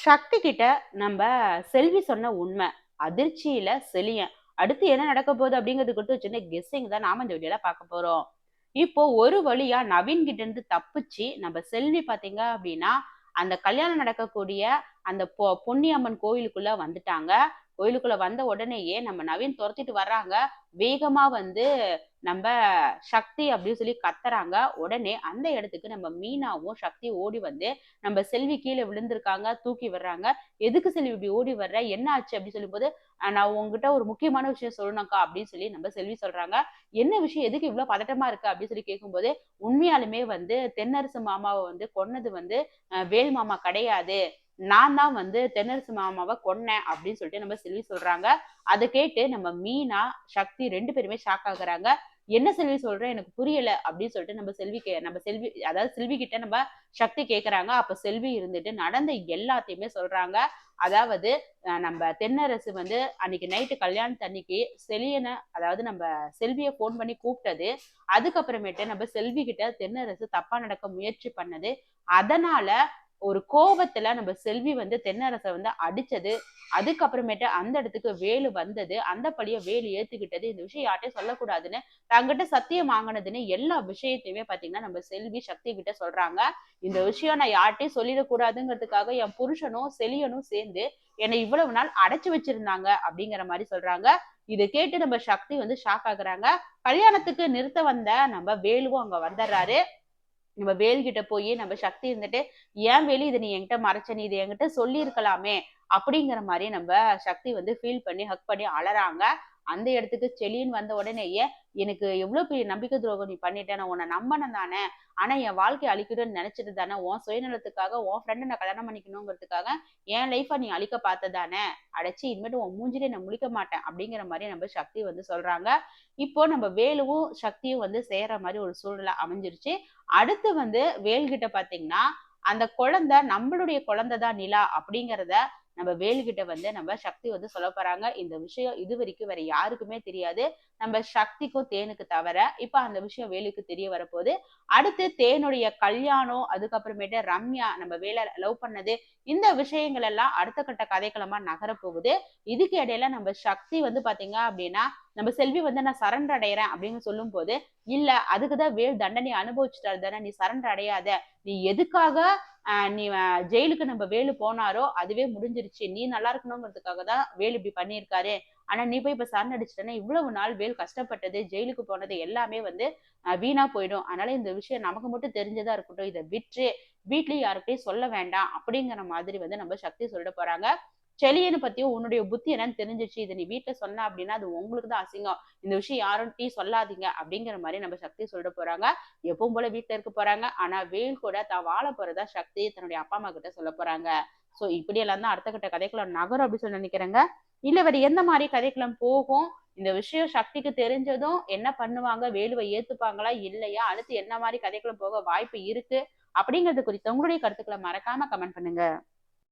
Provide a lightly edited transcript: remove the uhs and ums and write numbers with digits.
சக்தி கிட்ட நம்ம செல்வி சொன்ன உண்மை. அதிர்ச்சியில செழியன். அடுத்து என்ன நடக்க போகுது அப்படிங்கிறது குறித்து சின்ன கெஸ்ஸிங் தான் நாம இந்த வீடியோல பார்க்க போறோம். இப்போ ஒரு வழியா நவீன் கிட்ட இருந்து தப்பிச்சு நம்ம செல்வி பாத்தீங்க அப்படின்னா, அந்த கல்யாணம் நடக்கக்கூடிய அந்த பொன்னியம்மன் கோயிலுக்குள்ள வந்துட்டாங்க. கோயிலுக்குள்ள வந்த உடனேயே நம்ம நவீன் துரத்திட்டு வர்றாங்க. வேகமா வந்து நம்ப சக்தி அப்படின்னு சொல்லி கத்துறாங்க. உடனே அந்த இடத்துக்கு நம்ம மீனாவும் சக்தியும் ஓடி வந்து நம்ம செல்வி கீழ விழுந்திருக்காங்க. தூக்கி விடுறாங்க. "எதுக்கு செல்வி இப்படி ஓடி வர்ற? என்ன ஆச்சு?" அப்படின்னு சொல்லும்போது, நான் உன்கிட்ட ஒரு முக்கியமான விஷயம் சொல்லணும்க்கா" அப்படின்னு சொல்லி நம்ம செல்வி சொல்றாங்க. "என்ன விஷயம்? எதுக்கு இவ்ளோ பதட்டமா இருக்க?" அப்படின்னு சொல்லி கேட்கும்போது, உண்மையாலுமே வந்து தென்னரசு மாமாவ வந்து கொன்னது வந்து வேல் மாமா கிடையாது. நான் தான் வந்து தென்னரசு மாமாவ கொன்னேன் அப்படின்னு சொல்லிட்டு நம்ம செல்வி சொல்றாங்க. அத கேட்டு நம்ம மீனா, சக்தி 2 பேருமே ஷாக் ஆகுறாங்க. "என்ன செல்வி சொல்ற? எனக்கு புரியல" அப்படின்னு சொல்லிட்டு நம்ம செல்வி அதாவது செல்வி கிட்ட நம்ம சக்தி கேட்கறாங்க. அப்ப செல்வி இருந்துட்டு நடந்த எல்லாத்தையுமே சொல்றாங்க. அதாவது நம்ம தென்னரசு வந்து அன்னைக்கு நைட்டு கல்யாணத்தன்னைக்கு செலியன அதாவது நம்ம செல்விய ஃபோன் பண்ணி கூப்பிட்டது. அதுக்கப்புறமேட்டு நம்ம செல்வி கிட்ட தென்னரசு தப்பா நடக்க முயற்சி பண்ணது. அதனால ஒரு கோவத்துல நம்ம செல்வி வந்து தென்னரச வந்து அடிச்சது. அதுக்கப்புறமேட்டு அந்த இடத்துக்கு வேலு வந்தது. அந்த பழிய வேலு ஏத்துக்கிட்டது. இந்த விஷயம் யார்ட்டயும் சொல்லக்கூடாதுன்னு தன்கிட்ட சத்தியம் வாங்குனதுன்னு எல்லா விஷயத்தையுமே பார்த்தீங்கன்னா, நம்ம செல்வி சக்தி கிட்ட சொல்றாங்க. இந்த விஷயம் நான் யார்ட்டயும் சொல்லிடக்கூடாதுங்கிறதுக்காக என் புருஷனும், செலியனும் சேர்ந்து என்னை இவ்வளவு நாள் அடைச்சு வச்சிருந்தாங்க அப்படிங்கிற மாரி சொல்றாங்க. இத கேட்டு நம்ம சக்தி வந்து ஷாக் ஆகுறாங்க. கல்யாணத்துக்கு நிறுத்த வந்த நம்ம வேலுவும் அங்க வந்துடுறாரு. நம்ம வேல்கிட்ட போய் நம்ம சக்தி இருந்துட்டு, "ஏன் வேலு இத நீ என்கிட்ட மறைச்ச? நீ இத என்கிட்ட சொல்லியிருக்கலாமே!" அப்படிங்கிற மாரி நம்ப சக்தி வந்து ஃபீல் பண்ணி, ஹக் பண்ணி அழறாங்க. அந்த இடத்துக்கு செலின் வந்த உடனேயே, "எனக்கு எவ்ளோ பெரிய நம்பிக்கை துரோகம் நீ பண்ணிட்ட. நான் உன்ன நம்புனேன் தானே! ஆனா என் வாழ்க்கைய அழிக்கணும்னு நெனச்சுட்டு தானே! உன் சுயநலத்துக்காக, உன் ஃப்ரெண்ட நான் கல்யாணம் பண்ணிக்கணுங்கிறதுக்காக, என் லைஃப்ப நீ அழிக்க பார்த்த தானே! அடச்சீ! இனிமேட்டு உன் மூஞ்சிலே நான் முழிக்க மாட்டேன்." அப்படிங்கிற மாரி நம்ம சக்தி வந்து சொல்றாங்க. இப்போ நம்ம வேலுவும், சக்தியும் வந்து சேர்ற மாரி ஒரு சூழ்நிலை அமைஞ்சிருச்சு. அடுத்து வந்து வேல்கிட்ட பார்த்தீங்கன்னா, அந்த குழந்தை நம்மளுடைய குழந்தை தான் நிலா அப்படிங்கிறத நம்ம வேலுகிட்ட வந்து நம்ம சக்தி வந்து சொல்லப் போறாங்க. இந்த விஷயம் இதுவரைக்கும் வேற யாருக்குமே தெரியாது. நம்ம சக்திக்கும் தேனுக்கு தவிர. இப்ப அந்த விஷயம் வேலுக்கு தெரிய வரப்போது. அடுத்து தேனுடைய கல்யாணம், அதுக்கப்புறமேட்டு ரம்யா நம்ம வேல லவ் பண்ணது, இந்த விஷயங்கள் எல்லாம் அடுத்த கட்ட கதைக்களமா நகரப் போகுது. இதுக்கு இடையில நம்ம சக்தி வந்து பார்த்தீங்க அப்படின்னா, நம்ம செல்வி வந்து நான் சரண்டர் அடையறேன் அப்படின்னு சொல்லும்போது, இல்ல அதுக்கு தான் வேல் தண்டனைய அனுபவிச்சுட்டாரு தானே! நீ சரண்டர் அடையாத. நீ எதுக்காக நீ ஜெயிலுக்கு நம்ம வேலு போனாரோ, அதுவே முடிஞ்சிருச்சு. நீ நல்லா இருக்கணுங்கிறதுக்காக தான் வேலு இப்படி பண்ணியிருக்காரு. ஆனா நீ போய் இப்ப சரண் அடிச்சுட்டன்னா, இவ்வளவு நாள் வேல் கஷ்டப்பட்டது, ஜெயிலுக்கு போனது எல்லாமே வந்து வீணா போயிடும். அதனால இந்த விஷயம் நமக்கு மட்டும் தெரிஞ்சதா இருக்கட்டும். இத விட்று. வீட்லயும் யார்கிட்டயும் சொல்ல வேண்டாம். அப்படிங்கிற மாதிரி வந்து நம்ம சக்தி சொல்லிட போறாங்க. செலியன பத்தியும் உன்னுடைய புத்தி என்னன்னு தெரிஞ்சுச்சு. இத நீ வீட்ல சொன்ன அப்படின்னா, அது உங்களுக்கு தான் அசிங்கம். இந்த விஷயம் யார்ட்டயும் சொல்லாதீங்க அப்படிங்கிற மாரி நம்ம சக்தி சொல்லிட போறாங்க. எப்பவும் போல வீட்ல இருக்க போறாங்க. ஆனா வேல் கூட தான் வாழ போறதா சக்தி தன்னுடைய அப்பா, அம்மா கிட்ட சொல்லப் போறாங்க. சோ இப்படியெல்லாம் தான் அடுத்த கட்ட கதைக்குள்ள நகரும் அப்படின்னு சொல்லி நினைக்கிறேங்க. இல்ல வேற எந்த மாரி கதைக்களம் போகும்? இந்த விஷயம் சக்திக்கு தெரிஞ்சதும் என்ன பண்ணுவாங்க? வேலுவ ஏத்துப்பாங்களா? இல்லையா? அடுத்து என்ன மாரி கதைக்களம் போக வாய்ப்பு இருக்கு? அப்படிங்கிறது குறித்த உங்களுடைய கருத்துக்கள மறக்காம கமெண்ட் பண்ணுங்க.